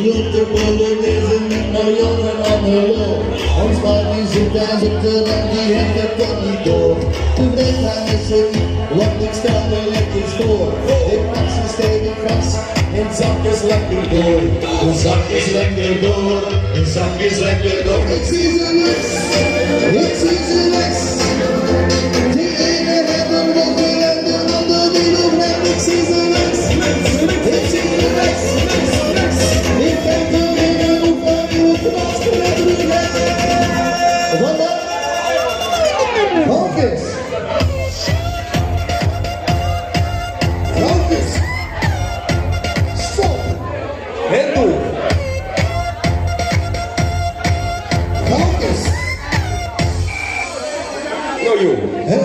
loopt de Polonaise niet naar Jan en Annelo. Ons maakt die zijn thuis op de rand, die heeft het toch niet door. De weggaan is er niet, want ik stel me lekker voor. Ik pak ze stevig vast, en zak is lekker door. De zak is lekker door, de zak is lekker door. Ik zie ze niks, ik zie ze niks. Die ene heeft een roffel en de ander die nog net. Ik zie ze niks, ik zie ze niks. Ik ben de ene hoeveel die hoeft vast te letten. Wat dan? Focus. Focus. Stop. Herdoe. Focus. Jojo. En